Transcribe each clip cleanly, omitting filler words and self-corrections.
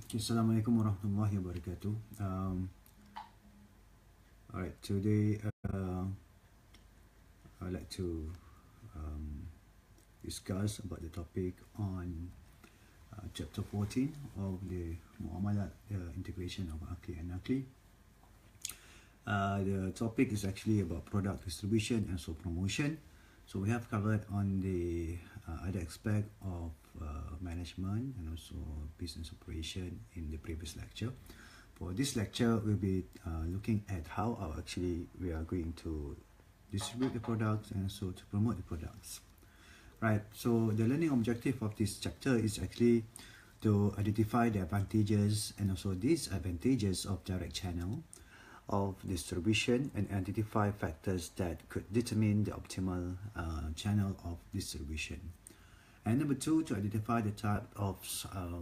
Assalamualaikum warahmatullahi wabarakatuh. Alright, today I'd like to discuss about the topic on chapter 14 of the muamalat, integration of akli and nakli. The topic is actually about product distribution and so promotion. So we have covered on the other aspect of management and also business operation in the previous lecture. For this lecture, we'll be looking at how we are going to distribute the products and so to promote the products. Right, so the learning objective of this chapter is actually to identify the advantages and also disadvantages of direct channel of distribution and identify factors that could determine the optimal channel of distribution. And number two, to identify the type of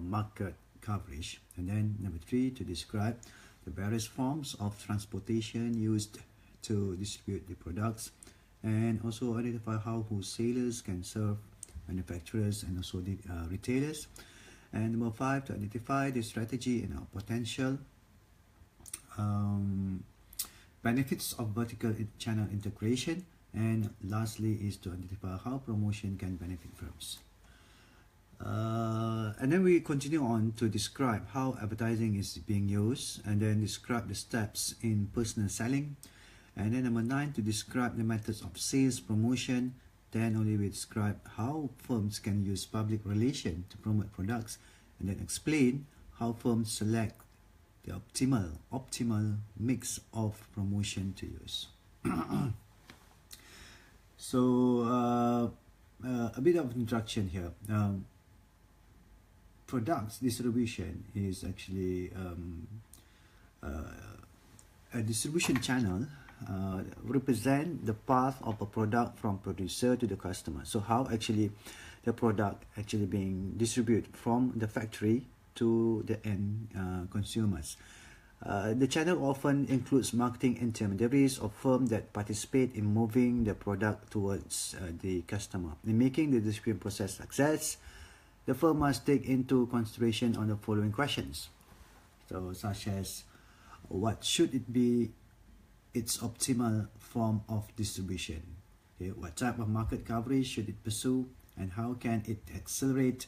market coverage. And then number three, to describe the various forms of transportation used to distribute the products, and also identify how wholesalers can serve manufacturers and also the retailers. And number five, to identify the strategy and potential benefits of vertical channel integration, and lastly is to identify how promotion can benefit firms. And then we continue on to describe how advertising is being used, and then describe the steps in personal selling, and then number 9, to describe the methods of sales promotion. Then only we describe how firms can use public relation to promote products, and then explain how firms select the optimal mix of promotion to use. So a bit of introduction here. Products distribution is actually a distribution channel represent the path of a product from producer to the customer. So how actually the product actually being distributed from the factory to the end consumers. The channel often includes marketing intermediaries or firms that participate in moving the product towards the customer. In making the distribution process success, the firm must take into consideration on the following questions. So such as, what should it be its optimal form of distribution? Okay, what type of market coverage should it pursue, and how can it accelerate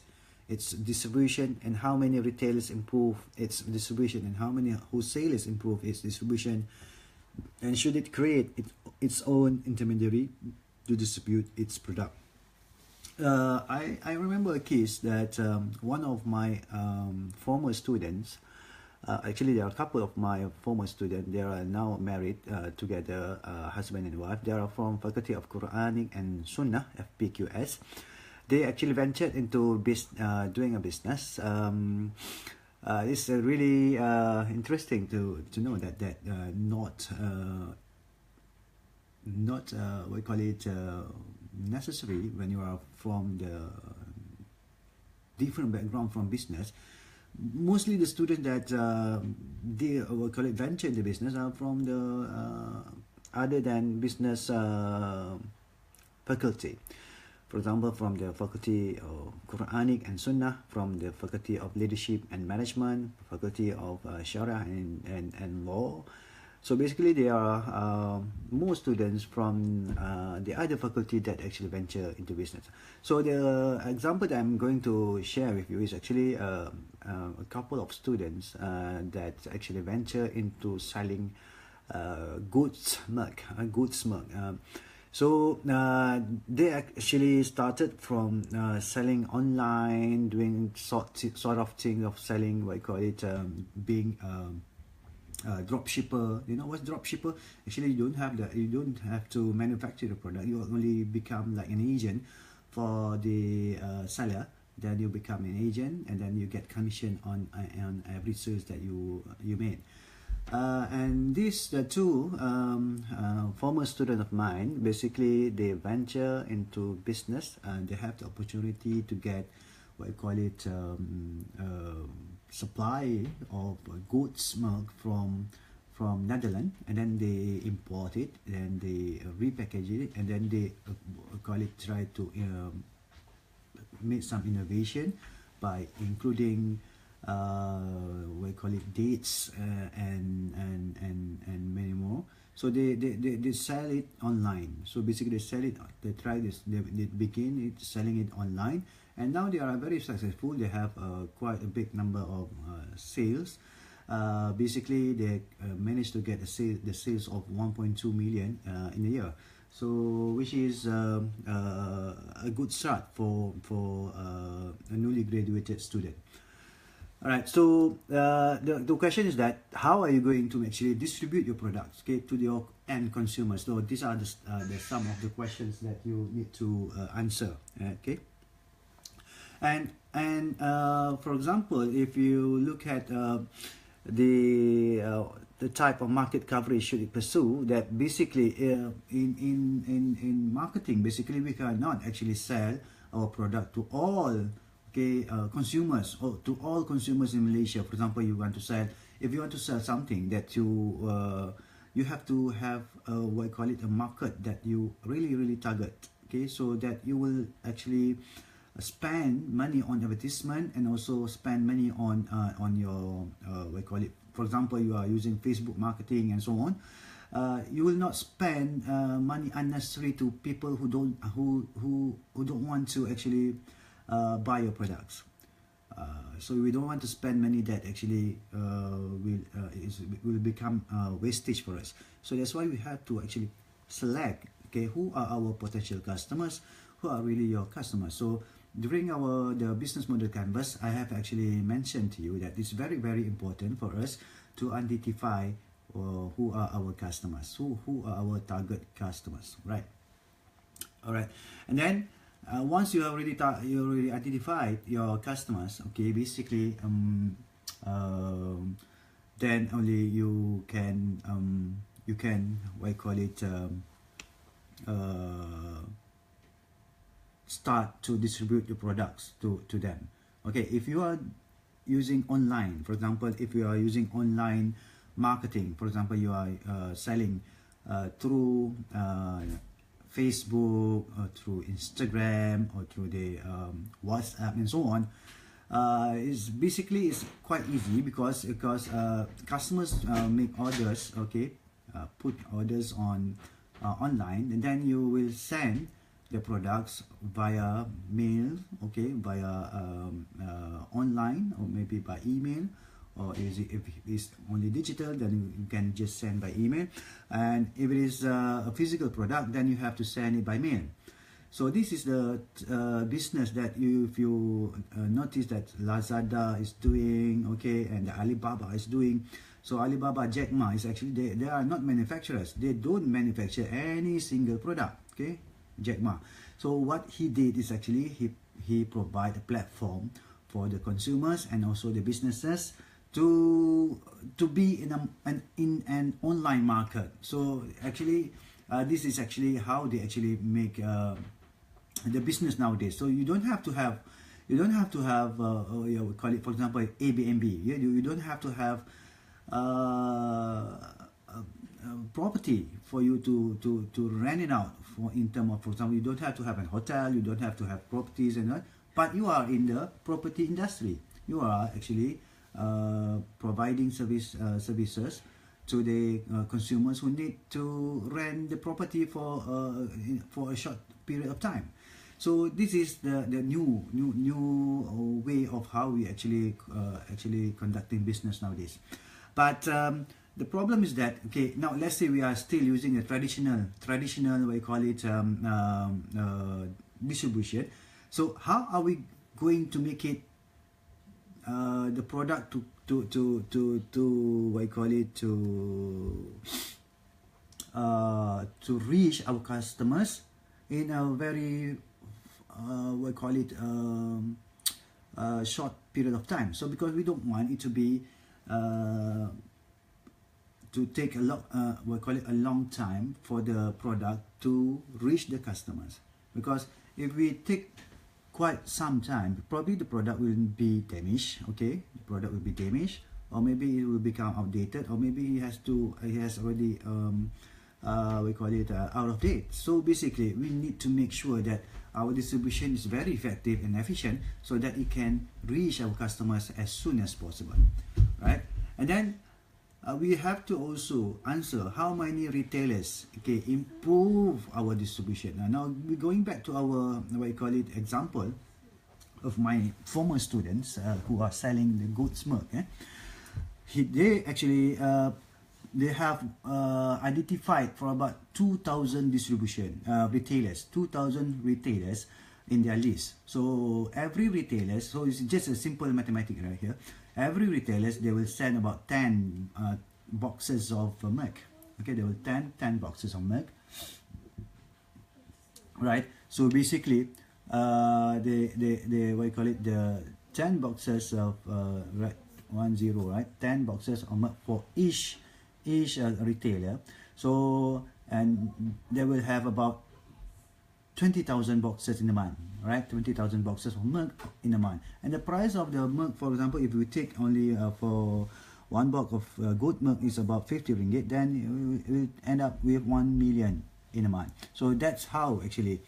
its distribution, and how many retailers improve its distribution, and how many wholesalers improve its distribution, and should it create its own intermediary to distribute its product? I remember a case that one of my former students, actually there are a couple of my former students, they are now married together, husband and wife. They are from Faculty of Quranic and Sunnah, FPQS. They actually ventured into doing a business. It's really interesting to know that not what we call it necessary when you are from the different background from business. Mostly the students that they we call it venture in the business are from the other than business faculty. For example, from the Faculty of Quranic and Sunnah, from the Faculty of Leadership and Management, Faculty of Sharia and Law. So basically, there are more students from the other faculty that actually venture into business. So the example that I'm going to share with you is actually a couple of students that actually venture into selling goods milk. So they actually started from selling online, doing sort of thing of selling, what you call it, being drop shipper. You know what's drop shipper? Actually, you don't have to manufacture the product. You only become like an agent for the seller. Then you become an agent, and then you get commission on every sales that you made. And these two former students of mine, basically they venture into business, and they have the opportunity to get what I call it supply of goat's milk from Netherlands, and then they import it, and they repackage it, and then they try to make some innovation by including we call it dates, and many more. So they sell it online. So basically they sell it, they try this, they begin it selling it online, and now they are very successful. They have quite a big number of sales. Basically they managed to get the sales of 1.2 million in a year. So which is a good start for a newly graduated student. All right, so the question is that how are you going to actually distribute your products, okay, to your end consumers? So these are the some of the questions that you need to answer, okay. And for example, if you look at the type of market coverage should you pursue, that basically in marketing, basically we cannot actually sell our product to all consumers, or to all consumers in Malaysia. For example, if you want to sell something that you have to have what I call it, a market that you really target, okay, so that you will actually spend money on advertisement and also spend money on your what I call it, for example, you are using Facebook marketing and so on. You will not spend money unnecessary to people who don't want to actually buy your products. So we don't want to spend money that actually will become wastage for us. So that's why we have to actually select, okay, who are our potential customers, who are really your customers. So during the business model canvas, I have actually mentioned to you that it's very important for us to identify who are our customers, who are our target customers, right? All right, and then once you already identified your customers, okay, basically then only you can what I call it, start to distribute your products to them. Okay, if you are using online, for example, if you are using online marketing, for example, you are selling through Facebook or through Instagram or through the WhatsApp and so on, is basically it's quite easy because customers make orders, okay, put orders on online, and then you will send the products via mail, okay, via online, or maybe by email, or if it's only digital, then you can just send by email. And if it is a physical product, then you have to send it by mail. So this is the business that if you notice that Lazada is doing, okay, and the Alibaba is doing. So Alibaba, Jack Ma is actually, they are not manufacturers. They don't manufacture any single product, okay, Jack Ma. So what he did is actually he provide a platform for the consumers and also the businesses to be in an online market. So actually this is actually how they actually make the business nowadays. So you don't have to have we call it, for example, Airbnb. You don't have to have property for you to rent it out for, in terms of, for example, you don't have to have a hotel, you don't have to have properties and all, but you are in the property industry. You are actually providing services to the consumers who need to rent the property for a short period of time. So this is the new way of how we actually conducting business nowadays. But the problem is that, okay, now let's say we are still using a traditional what you call it, distribution. So how are we going to make it the product to what you call it, to reach our customers in a very what you call it, short period of time? So because we don't want it to be to take a lot we call it a long time for the product to reach the customers, because if we take quite some time, probably the product will be damaged, okay, the product will be damaged, or maybe it will become outdated, or maybe it has already we call it out of date. So basically, we need to make sure that our distribution is very effective and efficient so that it can reach our customers as soon as possible, right? And then we have to also answer how many retailers, okay, improve our distribution. Now we're going back to our, what you call it, example of my former students who are selling the goat's milk. They actually they have identified for about 2,000 distribution retailers, 2,000 retailers in their list. So every retailer, so it's just a simple mathematics right here. Every retailers, they will send about 10 boxes of milk. Okay, they will 10 boxes of milk, right? So basically, they what you call it, the 10 boxes of right, 10, right, 10 boxes of milk for each retailer. So, and they will have about 20,000 boxes in a month, right? 20,000 boxes of milk in a month. And the price of the milk, for example, if we take only for one box of goat milk is about 50 ringgit, then it will end up with 1 million in a month. So that's how actually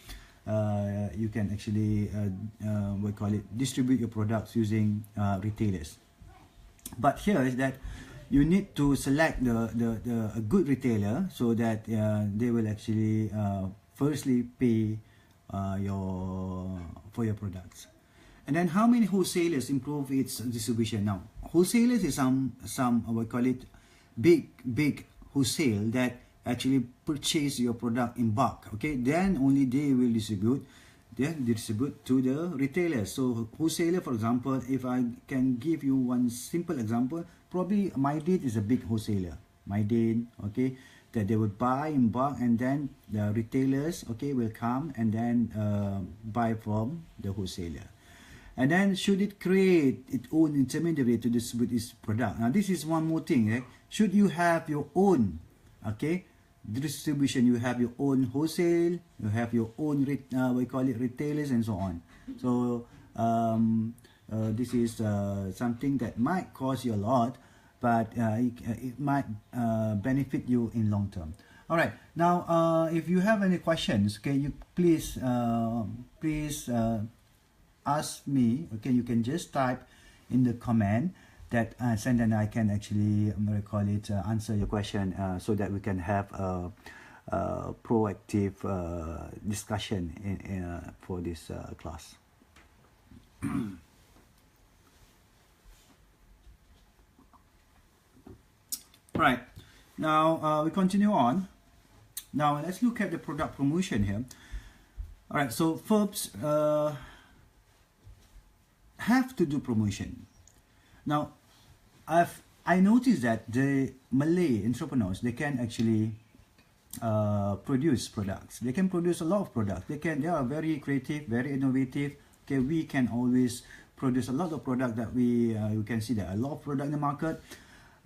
you can actually what you call it, distribute your products using retailers. But here is that you need to select a good retailer so that they will actually firstly pay for your products. And then how many wholesalers improve its distribution? Now wholesalers is some what we call it, big wholesale that actually purchase your product in bulk. Okay, then only they will distribute to the retailers. So wholesaler, for example, if I can give you one simple example, probably Mydin is a big wholesaler. Mydin, okay, that they would buy in bulk, and then the retailers, okay, will come and then buy from the wholesaler. And then should it create its own intermediary to distribute its product? Now this is one more thing. Eh? Should you have your own, okay, distribution, you have your own wholesale, you have your own we call it retailers and so on. So this is something that might cost you a lot, but it might benefit you in long term. All right, now if you have any questions, okay, you please ask me. Okay, you can just type in the comment that and then I can actually call it answer your question so that we can have a proactive discussion for this class. Right, now we continue on. Now let's look at the product promotion here. All right, so firms have to do promotion. Now I noticed that the Malay entrepreneurs, they can actually produce products. They can produce a lot of products. They are very creative, very innovative. Okay, we can always produce a lot of product that you can see there are a lot of product in the market.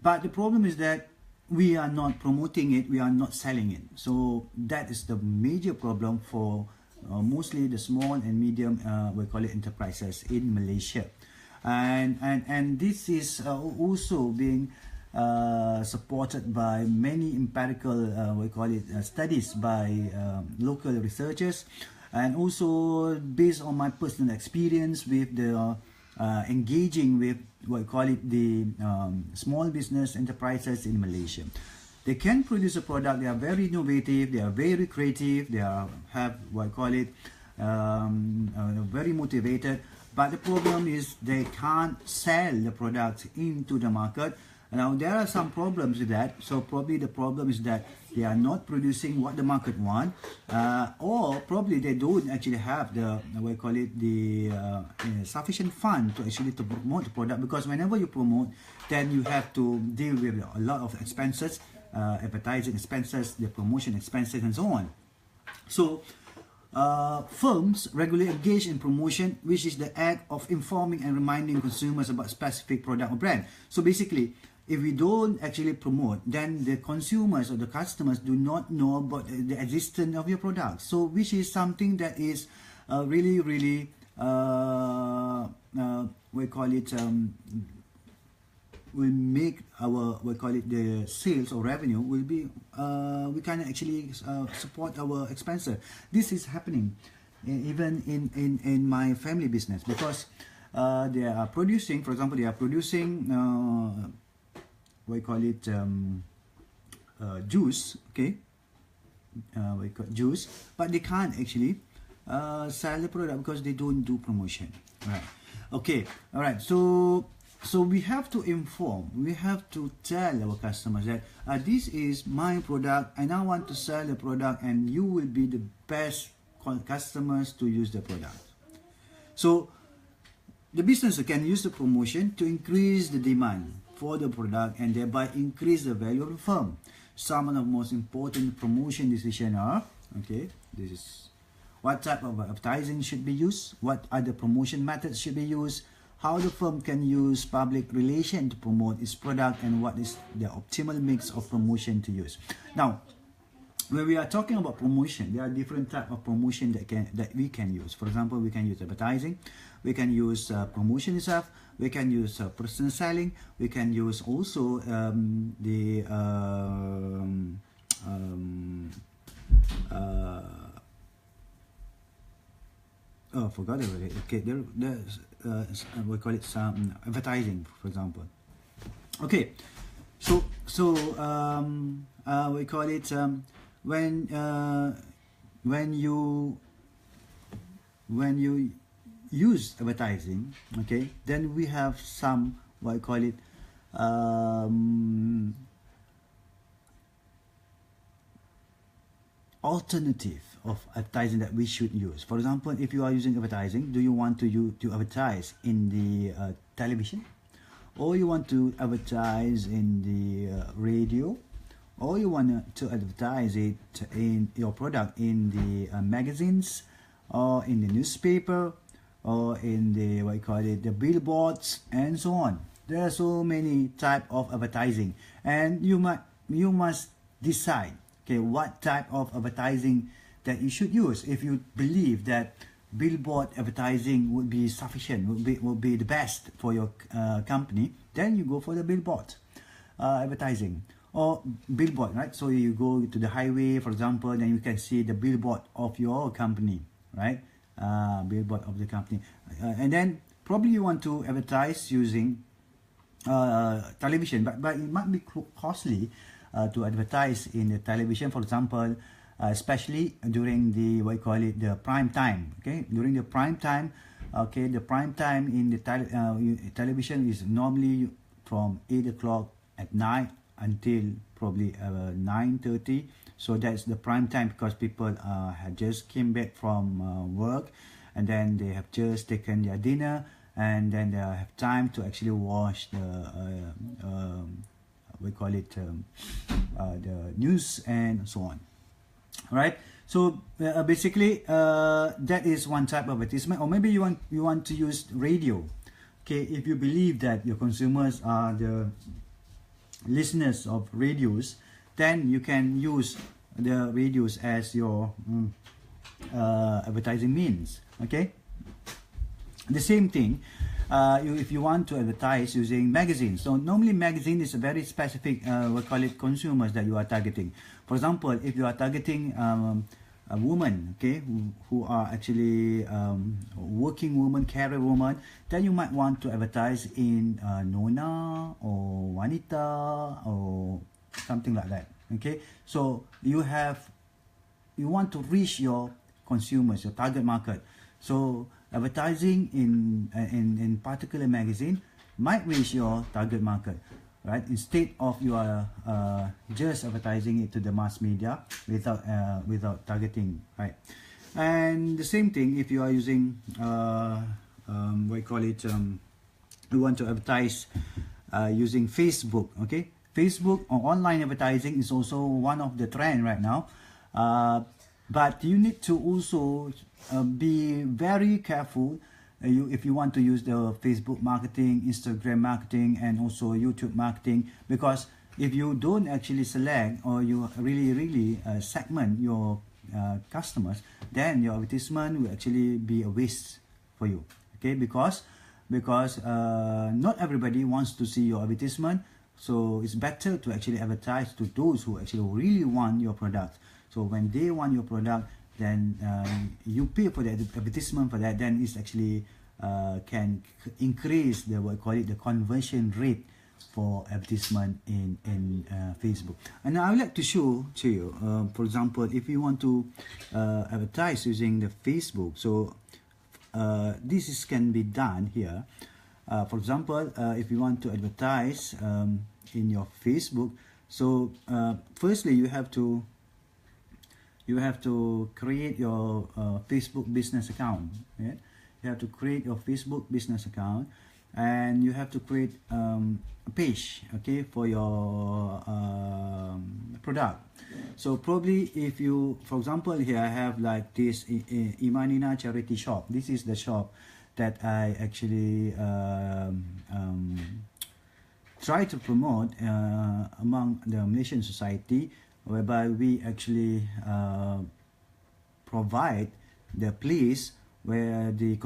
But the problem is that we are not promoting it, we are not selling it. So that is the major problem for mostly the small and medium we call it enterprises in Malaysia. And this is also being supported by many empirical we call it studies by local researchers, and also based on my personal experience with the engaging with what we call it the small business enterprises in Malaysia. They can produce a product, they are very innovative, they are very creative, they have what I call it very motivated. But the problem is they can't sell the product into the market. Now there are some problems with that. So probably the problem is that they are not producing what the market want, or probably they don't actually have the what we call it the sufficient fund to actually to promote the product. Because whenever you promote, then you have to deal with a lot of expenses, advertising expenses, the promotion expenses, and so on. So firms regularly engage in promotion, which is the act of informing and reminding consumers about specific product or brand. So basically, if we don't actually promote, then the consumers or the customers do not know about the existence of your product. So which is something that is really we call it will make our, we call it, the sales or revenue will be, we can actually support our expenses. This is happening even in my family business, because they are producing, for example, they are producing we call it juice, okay, we call juice, but they can't actually sell the product because they don't do promotion, right? Okay, all right, so we have to inform, we have to tell our customers that this is my product and I want to sell the product, and you will be the best customers to use the product. So the business can use the promotion to increase the demand for the product and thereby increase the value of the firm. Some of the most important promotion decisions are, okay, this is what type of advertising should be used, what other promotion methods should be used, how the firm can use public relation to promote its product, and what is the optimal mix of promotion to use. Now, when we are talking about promotion, there are different types of promotion that we can use. For example, we can use advertising, we can use promotion itself, we can use personal selling, we can use also oh, forgot about it. Okay, there's we call it some advertising, for example. Okay, so we call it when you use advertising, okay, then we have some, what I call it, alternative of advertising that we should use. For example, if you are using advertising, do you want to advertise in the television, or you want to advertise in the radio, or you want to advertise it in your product in the magazines, or in the newspaper, or in the, what you call it, the billboards, and so on. There are so many type of advertising, and you must decide, okay, what type of advertising that you should use. If you believe that billboard advertising would be sufficient, would be the best for your company, then you go for the billboard advertising, or billboard, right? So you go to the highway, for example, then you can see the billboard of your company, right? Billboard of the company, and then probably you want to advertise using television, but it might be costly to advertise in the television, for example, especially during the, what you call it, the prime time. Okay, during the prime time, okay, the prime time in the television is normally from 8 o'clock at night until probably 9:30. So that's the prime time, because people have just came back from work, and then they have just taken their dinner, and then they have time to actually watch the we call it the news and so on. All right, so basically that is one type of advertisement. Or maybe you want to use radio. Okay, if you believe that your consumers are the listeners of radios, then you can use the radios as your advertising means. Okay, the same thing if you want to advertise using magazines. So normally magazine is a very specific we call it consumers that you are targeting. For example, if you are targeting a woman, okay, who are actually working woman, career woman, then you might want to advertise in Nona or Wanita or something like that. Okay, so you want to reach your consumers, your target market. So advertising in particular magazine might reach your target market, right? Instead of you are just advertising it to the mass media without targeting, right? And the same thing if you are using what you call it, you want to advertise using Facebook. Okay, Facebook or online advertising is also one of the trend right now, but you need to also be very careful if you want to use the Facebook marketing, Instagram marketing, and also YouTube marketing, because if you don't actually select or you really segment your customers, then your advertisement will actually be a waste for you. Okay, because because not everybody wants to see your advertisement. So it's better to actually advertise to those who actually really want your product. So when they want your product, then you pay for the advertisement for that. Then it's actually can increase the what we call it, the conversion rate for advertisement in Facebook. And I would like to show to you, for example, if you want to advertise using the Facebook. So this can be done here. For example, if you want to advertise in your Facebook, so firstly you have to create your Facebook business account. Yeah? You have to create your Facebook business account, and you have to create a page, okay, for your product. So probably if you, for example, here I have like this Imanina charity shop. This is the shop that I actually try to promote among the Malaysian society, whereby we actually provide the place where the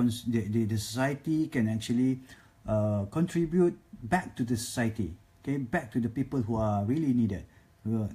society can actually contribute back to the society, okay, back to the people who are really needed, the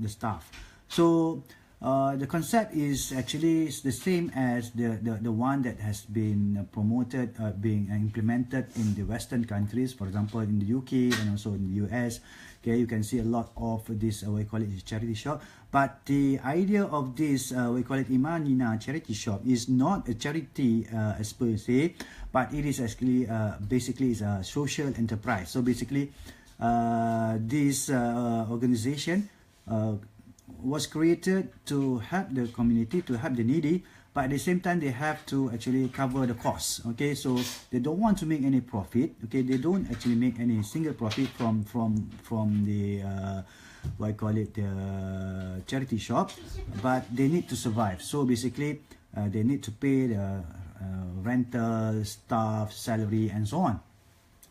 staff. So the concept is actually the same as the one that has been promoted, being implemented in the Western countries, for example in the UK and also in the US. Okay, you can see a lot of this we call it charity shop. But the idea of this we call it Imanina charity shop is not a charity as per se, but it is actually basically is a social enterprise. So basically this organization was created to help the community, to help the needy, but at the same time they have to actually cover the costs. Okay, so they don't want to make any profit. Okay, they don't actually make any single profit from the what I call it, the charity shop, but they need to survive. So basically they need to pay the rental, staff, salary, and so on.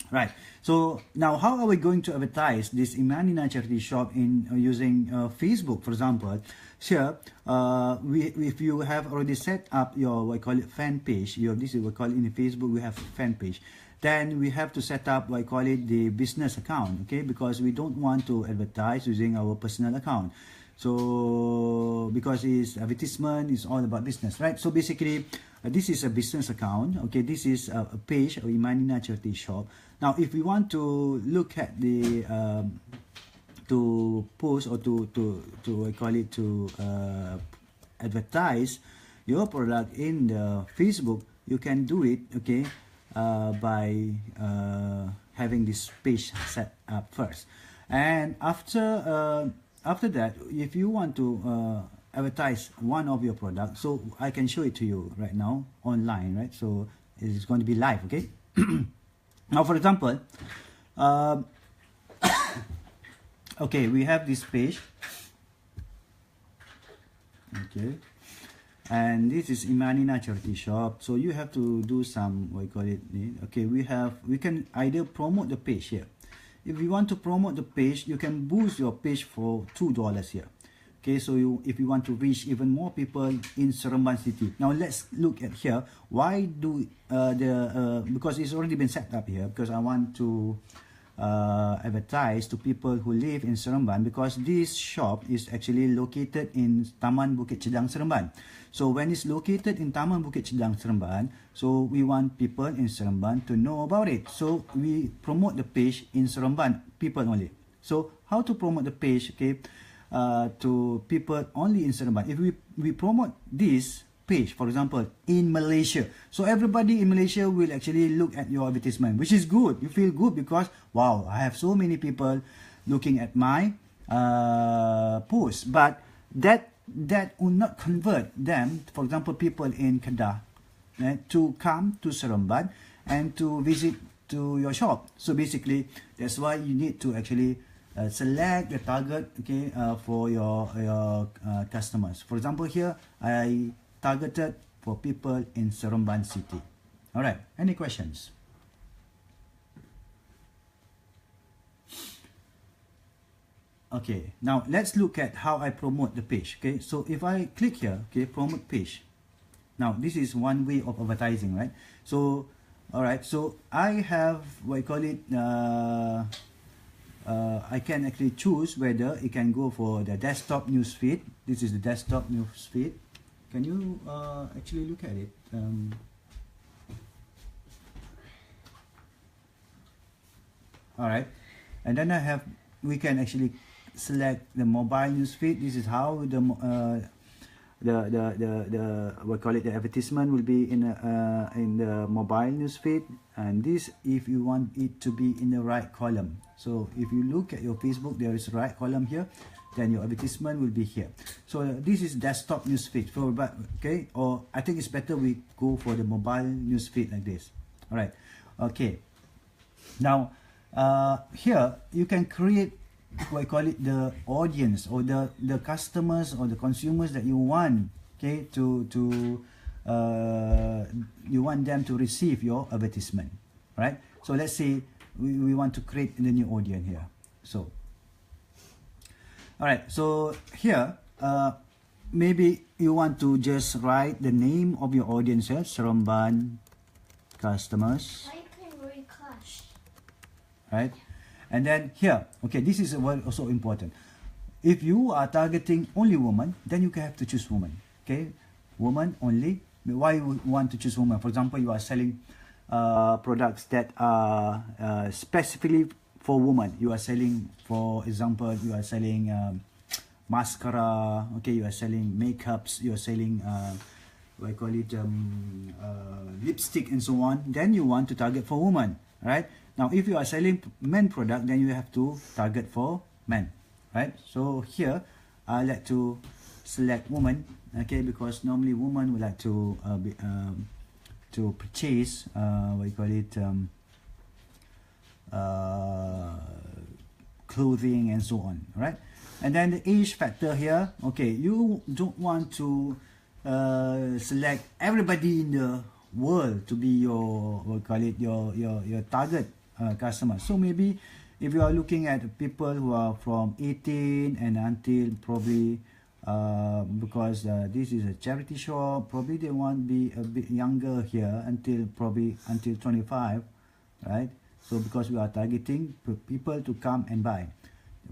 Right. So now, how are we going to advertise this Imanina charity shop in using Facebook, for example? Here, if you have already set up your what I call it fan page, this is what we call it in Facebook. We have fan page. Then we have to set up what I call it the business account. Okay, because we don't want to advertise using our personal account. So because it's advertisement is all about business, right? So basically this is a business account. Okay, this is a page of Imanina charity shop. Now if we want to look at the to post or to I call it to advertise your product in the Facebook, you can do it, okay, by having this page set up first. And after that, if you want to advertise one of your products, so I can show it to you right now online, right? So it's going to be live, okay? Now for example, okay, we have this page, okay, and this is Imanina charity shop. So you have to do some what you call it, okay, we can either promote the page here. If you want to promote the page, you can boost your page for $2 here. Okay, so if you want to reach even more people in Seremban city. Now let's look at here. Why do because it's already been set up here, because I want to advertise to people who live in Seremban, because this shop is actually located in Taman Bukit Cedang, Seremban. So when it's located in Taman Bukit Cedang, Seremban, so we want people in Seremban to know about it. So we promote the page in Seremban people only. So how to promote the page, okay, to people only in Seremban? If we promote this page, for example, in Malaysia, so everybody in Malaysia will actually look at your advertisement, which is good. You feel good because, wow, I have so many people looking at my post. But that will not convert them, for example, people in Kedah, to come to Seremban and to visit to your shop. So basically, that's why you need to actually select the target, okay, for your customers. For example, here I targeted for people in Seremban city. All right, any questions? Okay, now let's look at how I promote the page. Okay, so if I click here, okay, promote page, Now this is one way of advertising, right? So all right, so I have what I call it, I can actually choose whether it can go for the desktop news feed. This is the desktop news feed. Can you actually look at it? All right, and then we can actually select the mobile news feed. This is how the what call it, the advertisement will be in the mobile news feed. And this, if you want it to be in the right column. So if you look at your Facebook, there is a right column here, then your advertisement will be here. So this is desktop news feed for, okay, or I think it's better we go for the mobile news feed like this. All right, okay. Now here you can create what I call it, the audience or the customers or the consumers that you want, okay, you want them to receive your advertisement, right? So let's say we want to create the new audience here. So all right, so here maybe you want to just write the name of your audience here, Seremban customers, right? And then here, okay, this is also important. If you are targeting only women, then you have to choose women, okay? Women only. Why you want to choose women? For example, you are selling products that are specifically for women. You are selling, for example, you are selling mascara, okay, you are selling makeups, you are selling what I call it, lipstick and so on. Then you want to target for women, right? Now, if you are selling men product, then you have to target for men, right? So here, I like to select women, okay, because normally women would like to purchase what you call it, clothing and so on, right? And then the age factor here, okay, you don't want to select everybody in the world to be your what you call it, your target customer. So maybe if you are looking at people who are from 18 and until probably because this is a charity shop, probably they want to be a bit younger here until 25, right? So because we are targeting people to come and buy,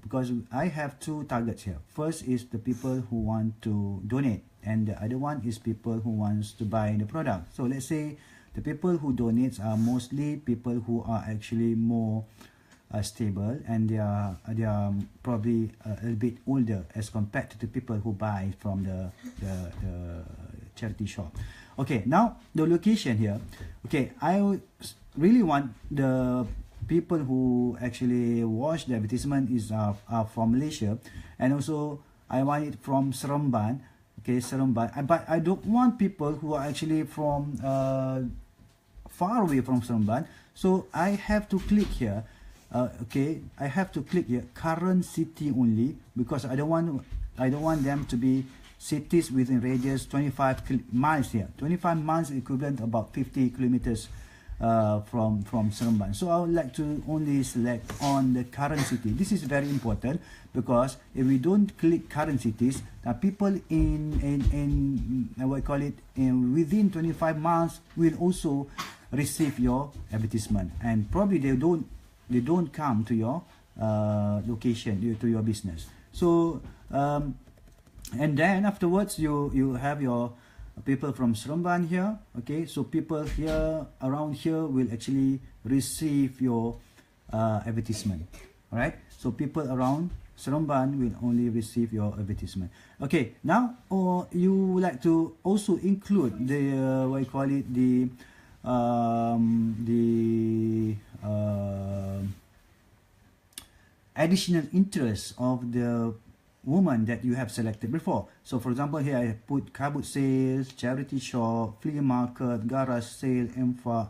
because I have two targets here. First is the people who want to donate, and the other one is people who wants to buy the product. So let's say the people who donate are mostly people who are actually more stable, and they are probably a little bit older as compared to the people who buy from the charity shop. Okay, now the location here. Okay, I really want the people who actually watch the advertisement are from Malaysia, and also I want it from Seremban. Okay, Seremban, but I don't want people who are actually from far away from Seremban. So I have to click here. Okay, I have to click here current city only, because I don't want them to be cities within radius 25 miles here. 25 miles equivalent about 50 kilometers from Seremban. So I would like to only select on the current city. This is very important, because if we don't click current cities, people in what I call it, within 25 miles will also receive your advertisement, and probably they don't come to your location, to your business. So and then afterwards you have your people from Seremban here. Okay, so people here around here will actually receive your advertisement. All right, so people around Seremban will only receive your advertisement. Okay, now you would like to also include the what you call it, the additional interest of the woman that you have selected before. So for example, here I put kabut sales, charity shop, flea market, garage sale, MFA,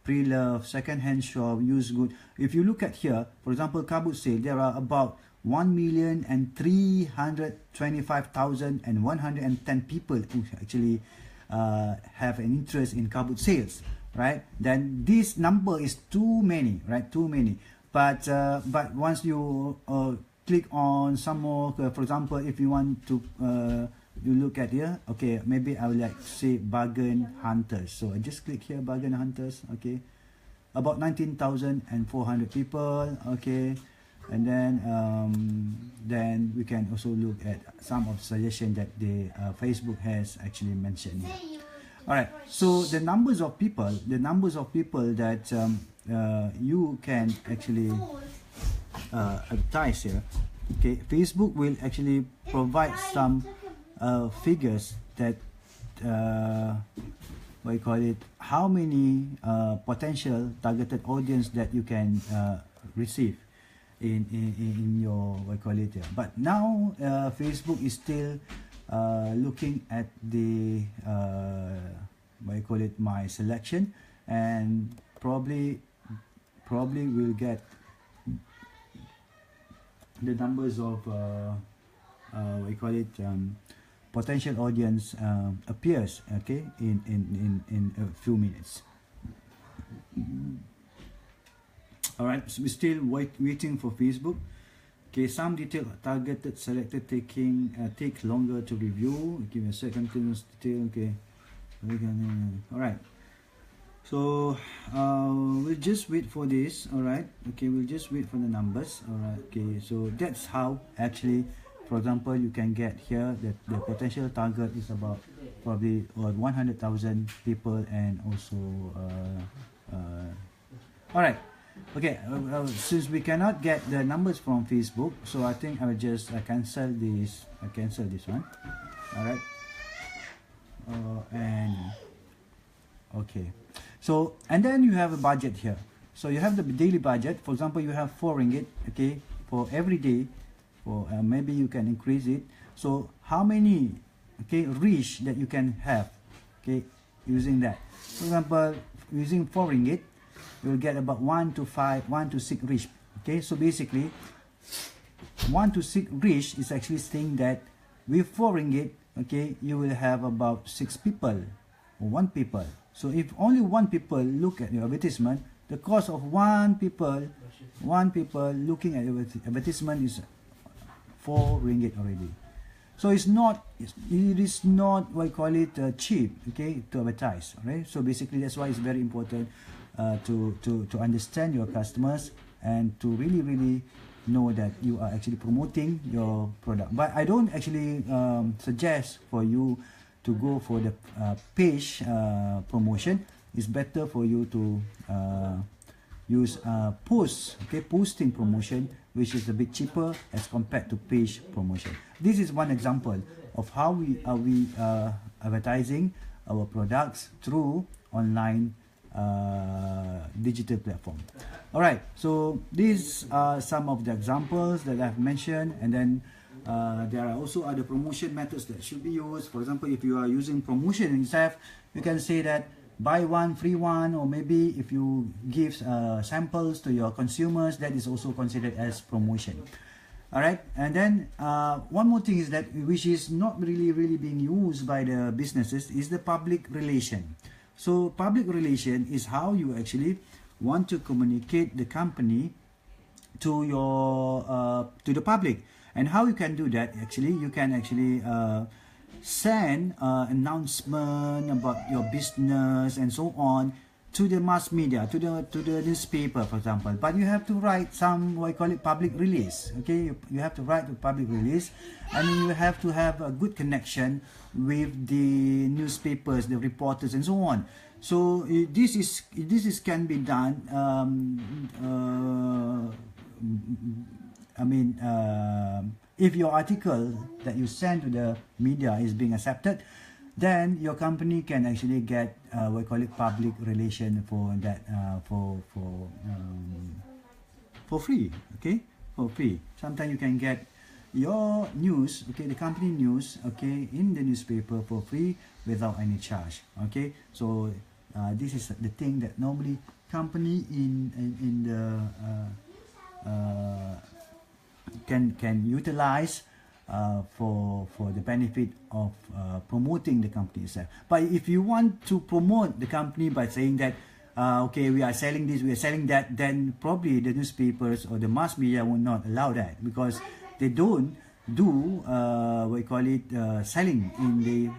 pre-love, second-hand shop, used good. If you look at here, for example, kabut sale, there are about 1,325,110 people who actually have an interest in kabut sales, right? Then this number is too many, right? Too many. But once you click on some more, for example, if you want to you look at here, okay, maybe I would like say bargain hunters. So I just click here, bargain hunters. Okay, about 19,400 people. Okay, and then we can also look at some of the suggestions that the Facebook has actually mentioned here. All right, so the numbers of people that you can actually advertise here. Okay, Facebook will actually provide some figures that what you call it, how many potential targeted audience that you can receive in your what you call it here. But now Facebook is still looking at the what you call it, my selection, and probably will get the numbers of what you call it, potential audience appears, okay, in a few minutes. All right, so we're still waiting for Facebook. Okay, some detail targeted selected takes longer to review. Give me a second, detail. Okay, all right. So we'll just wait for this. All right. Okay, we'll just wait for the numbers. All right. Okay, so that's how actually, for example, you can get here that the potential target is about probably 100,000 people, and also all right. Okay, since we cannot get the numbers from Facebook, so I think I will just cancel this. I cancel this one. All right. And okay. So, and then you have a budget here. So you have the daily budget. For example, you have 4 ringgit, okay, for every day. For maybe you can increase it. So how many, okay, reach that you can have, okay, using that. For example, using 4 ringgit, you will get about 1 to 6 reach. Okay, so basically 1 to 6 reach is actually saying that with 4 ringgit, okay, you will have about 6 people or 1 people. So if only 1 people look at your advertisement, the cost of 1 people looking at your advertisement is 4 ringgit already. So it is not what you call it cheap, okay, to advertise. Right? So basically that's why it's very important to understand your customers and to really know that you are actually promoting your product. But I don't actually suggest for you to go for the page promotion. It's better for you to use posting promotion, which is a bit cheaper as compared to page promotion. This is one example of how we are advertising our products through online digital platform. All right, so these are some of the examples that I've mentioned, and then there are also other promotion methods that should be used. For example, if you are using promotion itself, you can say that buy one free one, or maybe if you give samples to your consumers, that is also considered as promotion. All right, and then one more thing is that which is not really being used by the businesses is the public relation. So public relation is how you actually want to communicate the company to your to the public. And how you can do that, actually, you can actually send announcement about your business and so on to the mass media, to the newspaper, for example. But you have to write some, what I call it, public release. Okay, you have to write the public release, and you have to have a good connection with the newspapers, the reporters, and so on. So this can be done. I mean, if your article that you send to the media is being accepted, then your company can actually get we call it public relation for that for free. Okay, for free. Sometimes you can get your news, okay, the company news, okay, in the newspaper for free without any charge. Okay, so this is the thing that normally company in the can utilize for the benefit of promoting the company itself. But if you want to promote the company by saying that okay, we are selling this, we are selling that, then probably the newspapers or the mass media will not allow that, because they don't do selling in the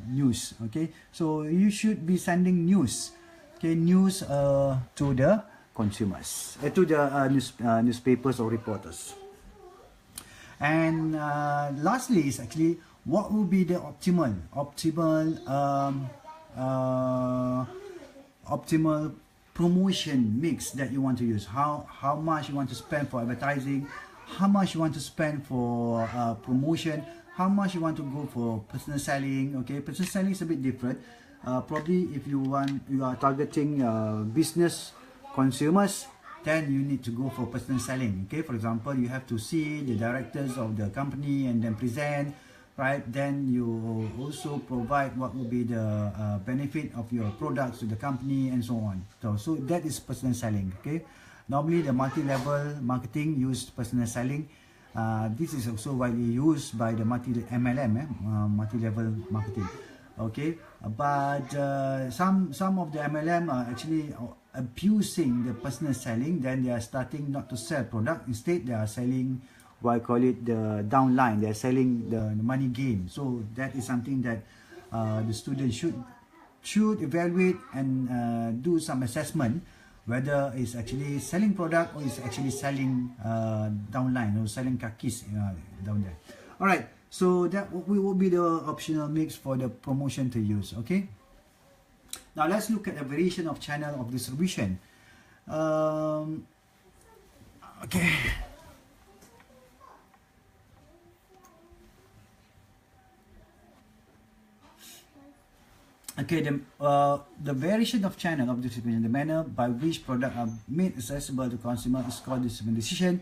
news. Okay, so you should be sending news, okay, news to the consumers, to the newspapers or reporters. And lastly is actually what will be the optimal promotion mix that you want to use. How much you want to spend for advertising, how much you want to spend for promotion, how much you want to go for personal selling. Okay, personal selling is a bit different. Probably if you are targeting business consumers, then you need to go for personal selling. Okay, for example, you have to see the directors of the company and then present, right? Then you also provide what will be the benefit of your products to the company and so on. So that is personal selling. Okay, normally the multi-level marketing use personal selling. This is also widely used by the MLM, multi-level marketing. Okay, but some of the MLM are actually abusing the personal selling. Then they are starting not to sell product, instead they are selling what I call it the downline. They are selling the money game. So that is something that the student should evaluate and do some assessment whether it's actually selling product or it's actually selling downline or selling kakis down there. All right, so that will be the optional mix for the promotion to use. Okay, now let's look at a variation of channel of distribution. Okay. Okay, the variation of channel of distribution, the manner by which products are made accessible to consumer is called distribution decision.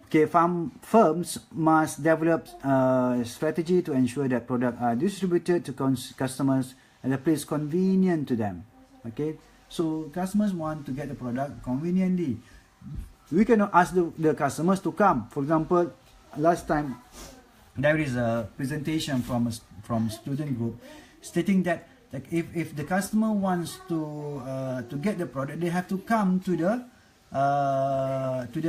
Okay, firms must develop a strategy to ensure that products are distributed to customers at a place convenient to them. Okay, so customers want to get the product conveniently. We cannot ask the customers to come. For example, last time there is a presentation from student group stating that like if the customer wants to get the product, they have to come to their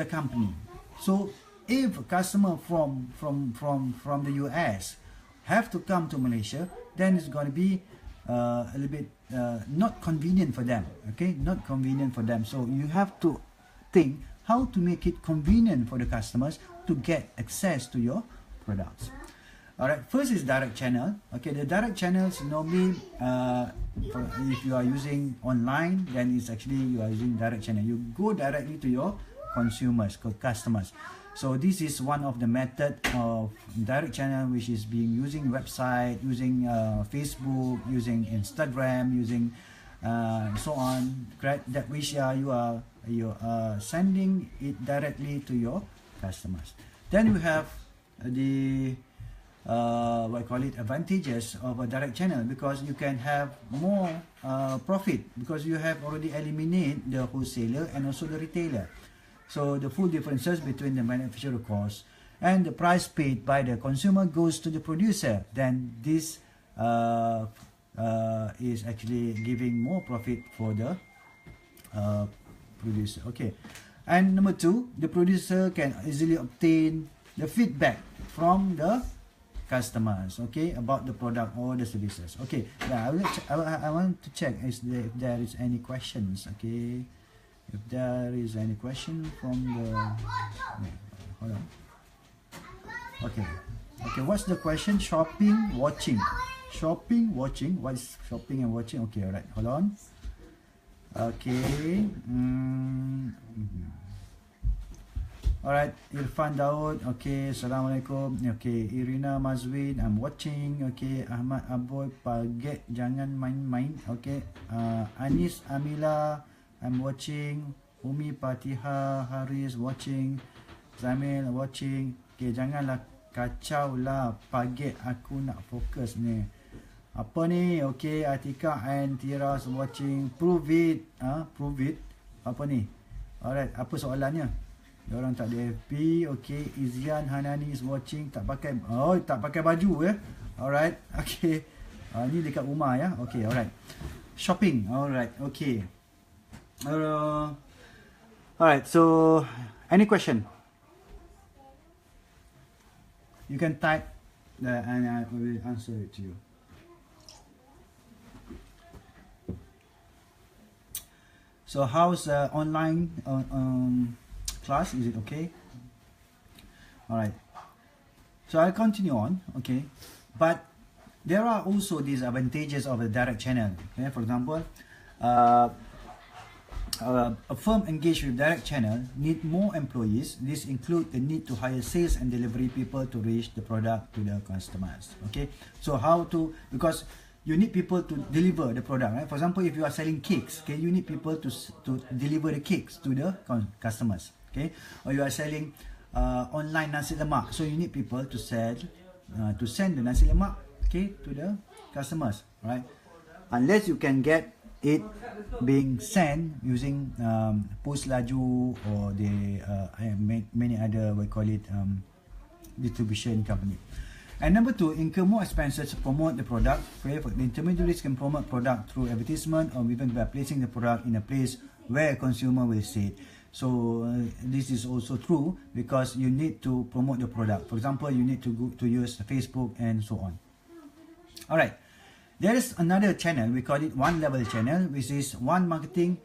company. So if a customer from the US have to come to Malaysia, then it's going to be a little bit not convenient for them. Okay, not convenient for them. So you have to think how to make it convenient for the customers to get access to your products. Alright, first is direct channel. Okay, the direct channels normally, if you are using online, then it's actually you are using direct channel. You go directly to your consumers, customers. So this is one of the method of direct channel, which is being using website, using Facebook, using Instagram, using so on. That which you are sending it directly to your customers. Then we have the what I call it advantages of a direct channel, because you can have more profit because you have already eliminated the wholesaler and also the retailer. So the full differences between the manufacturer cost and the price paid by the consumer goes to the producer. Then this is actually giving more profit for the producer. Okay, and number two, the producer can easily obtain the feedback from the customers, okay, about the product or the services. Okay, yeah, I want to check if there is any questions. Okay, if there is any question from the hold on. Okay, what's the question? Shopping, watching. What is shopping and watching? Okay, alright, hold on. Okay, alright, Irfan Daud. Okay, Assalamualaikum. Okay, Irina Mazwin, I'm watching. Okay, Ahmad Aboy Paget, jangan main-main. Okay, Anis Amila, I'm watching. Umi Patiha Haris watching. Zamil watching. Okay, janganlah kacau lah Paget, aku nak fokus ni. Apa ni? Okay, Atika and Tiras watching. Prove it. Apa ni? Alright, apa soalannya? Diorang tak ada FB. Okay, Izian Hanani is watching. Tak pakai baju Alright, okay. Ni dekat rumah ya. Okay, alright. Shopping. Alright, okay. Alright, so any question? You can type and I will answer it to you. So how's online class? Is it okay? All right. So I'll continue on. Okay, but there are also disadvantages of a direct channel. Okay, for example, a firm engaged with direct channel need more employees. This include the need to hire sales and delivery people to reach the product to the customers. Okay, so how to, because you need people to deliver the product, right? For example, if you are selling cakes, okay, you need people to deliver the cakes to the customers. Okay, or you are selling online nasi lemak, so you need people to sell to send the nasi lemak, okay, to the customers, right? Unless you can get it being sent using post laju or the many other, we call it distribution company. And number two, incur more expenses to promote the product. Okay, the intermediaries can promote product through advertisement or even by placing the product in a place where a consumer will see it. So this is also true because you need to promote the product. For example, you need to go to use Facebook and so on. All right. There is another channel, we call it one level channel, which is one marketing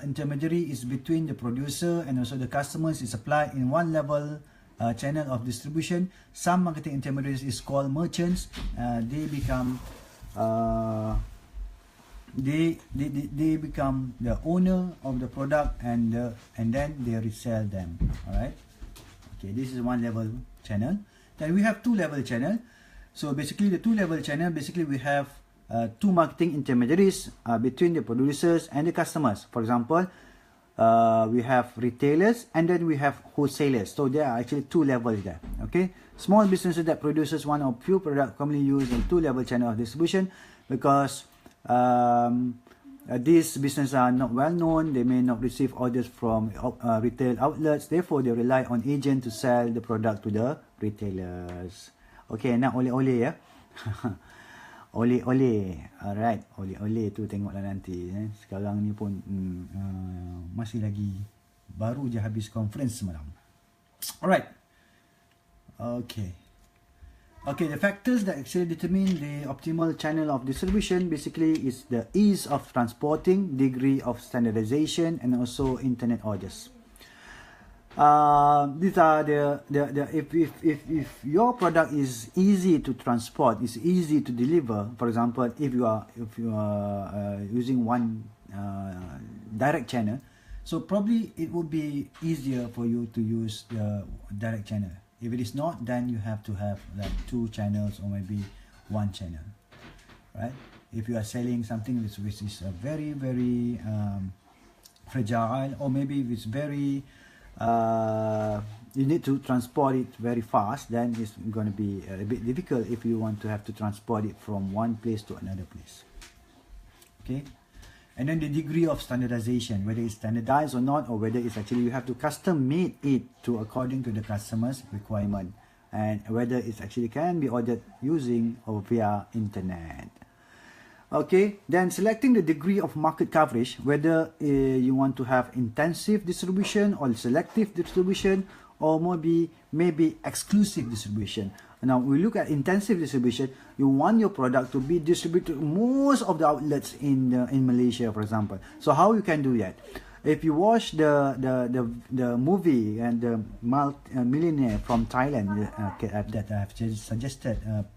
intermediary is between the producer and also the customers is applied in one level channel of distribution. Some marketing intermediaries is called merchants. They become they become the owner of the product and then they resell them. All right. Okay, this is one level channel. Then we have two level channel. So basically the two level channel, basically we have two marketing intermediaries between the producers and the customers. For example, we have retailers and then we have wholesalers. So there are actually two levels there. Okay, small businesses that produces one or few products commonly used in two level channel of distribution because these businesses are not well known. They may not receive orders from retail outlets. Therefore, they rely on agents to sell the product to the retailers. Okay, nak oleh-oleh ya. Oleh-oleh. Alright, oleh-oleh tu tengoklah nanti. Sekarang ni pun masih lagi baru je habis conference semalam. Alright. Okay. Okay, the factors that actually determine the optimal channel of distribution basically is the ease of transporting, degree of standardization, and also internet orders. These are the if your product is easy to transport, is easy to deliver. For example, if you are using one direct channel, so probably it would be easier for you to use the direct channel. If it is not, then you have to have like two channels or maybe one channel, right? If you are selling something which is very fragile, or maybe if it's very you need to transport it very fast, then it's going to be a bit difficult if you want to have to transport it from one place to another place. Okay, and then the degree of standardization, whether it's standardized or not, or whether it's actually you have to custom made it to according to the customer's requirement, and whether it's actually can be ordered using or via internet. Okay, then selecting the degree of market coverage, whether you want to have intensive distribution or selective distribution, or maybe exclusive distribution. Now we look at intensive distribution. You want your product to be distributed to most of the outlets in Malaysia, for example. So how you can do that? If you watch the movie and the millionaire from Thailand that I have just suggested a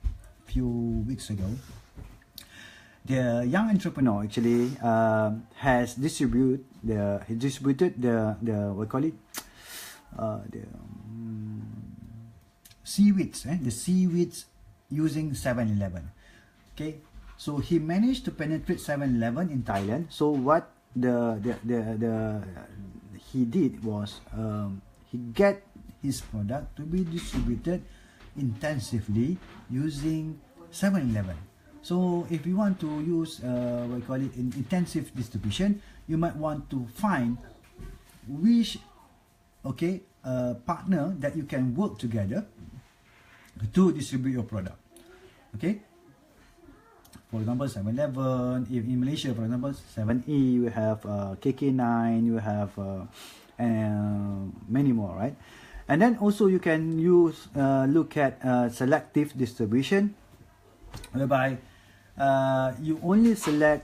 few weeks ago, the young entrepreneur actually has distributed the what call it the seaweeds, the seaweeds using 7-Eleven. Okay, so he managed to penetrate 7-Eleven in Thailand. So what he did was he get his product to be distributed intensively using 7-Eleven. So if you want to use what we call it intensive distribution, you might want to find which partner that you can work together to distribute your product. Okay, for example 7-Eleven, if in Malaysia for example 7E, you have KK9, you have many more, right? And then also you can use look at selective distribution, whereby you only select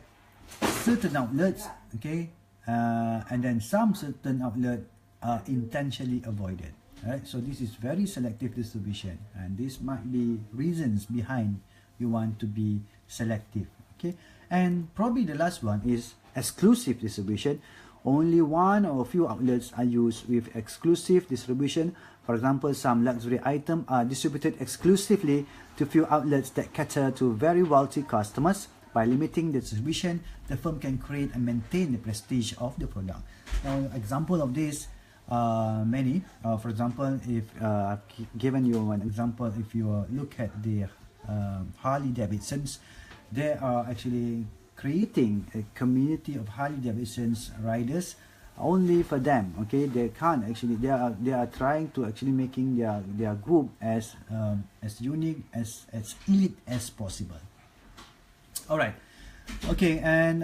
certain outlets, okay, and then some certain outlets are intentionally avoided. Right, so this is very selective distribution, and this might be reasons behind you want to be selective. Okay, and probably the last one is exclusive distribution. Only one or a few outlets are used with exclusive distribution. For example, some luxury items are distributed exclusively to few outlets that cater to very wealthy customers. By limiting the distribution, the firm can create and maintain the prestige of the product. Now, example of this, many. For example, if I've given you an example, if you look at the Harley Davidsons, they are actually creating a community of Harley Davidsons riders only for them. Okay, they can't actually. They are trying to actually making their group as unique, as elite as possible. All right. Okay, and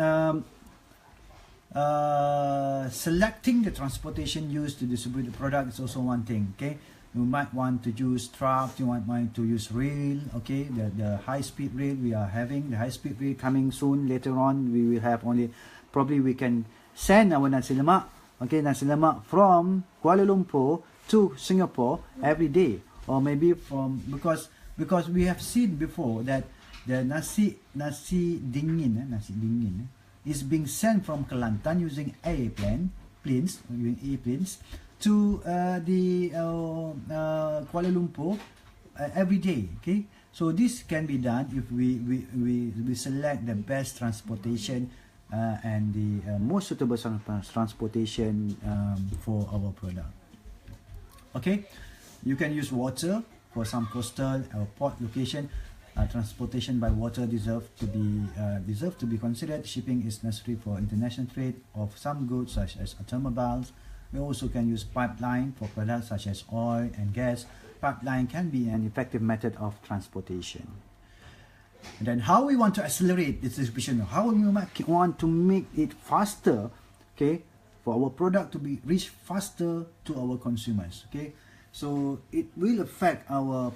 selecting the transportation used to distribute the product is also one thing. Okay, you might want to use truck, you might want to use rail. Okay, the high-speed rail we are having, the high-speed rail coming soon. Later on, we will have only, probably we can send our nasi lemak, okay, nasi lemak from Kuala Lumpur to Singapore every day, or maybe from, because we have seen before that the nasi dingin is being sent from Kelantan using planes to the Kuala Lumpur every day. Okay, so this can be done if we select the best transportation and the most suitable transportation for our product. Okay, you can use water for some coastal or port location. Transportation by water deserve to be considered. Shipping is necessary for international trade of some goods such as automobiles. We also can use pipeline for products such as oil and gas. Pipeline can be an effective method of transportation. And then how we want to accelerate this distribution, how we want to make it faster, okay, for our product to be reached faster to our consumers. Okay, so it will affect our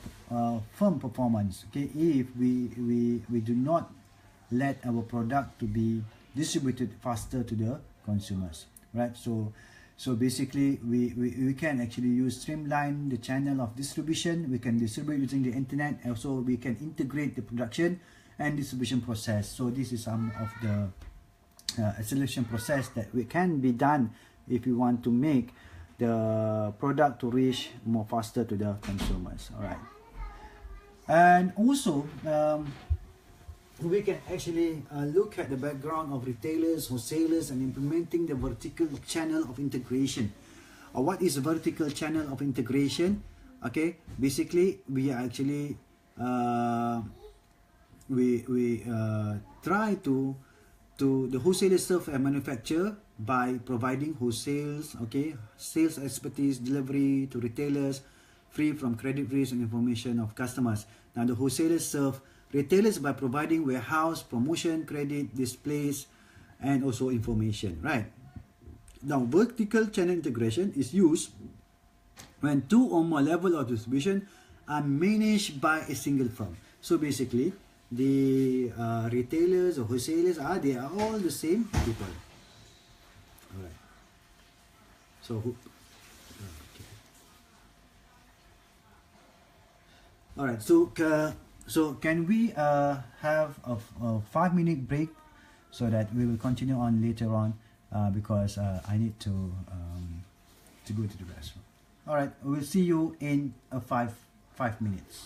firm performance. Okay, if we do not let our product to be distributed faster to the consumers, right? So basically we can actually streamline the channel of distribution. We can distribute using the internet. Also, we can integrate the production and distribution process. So this is some of the acceleration process that we can be done if we want to make the product to reach more faster to the consumers. All right, and also we can actually look at the background of retailers, wholesalers, and implementing the vertical channel of integration. What is a vertical channel of integration? Okay, basically we are actually try to the wholesaler serve a manufacturer by providing wholesales, okay, sales expertise, delivery to retailers, free from credit risk and information of customers. Now the wholesalers serve retailers by providing warehouse, promotion, credit, displays, and also information, right? Now vertical channel integration is used when two or more levels of distribution are managed by a single firm. So basically the retailers or wholesalers they are all the same people. All right. So okay. All right. So can we have a 5-minute break so that we will continue on later on because I need to go to the restroom. All right. We'll see you in 5 minutes.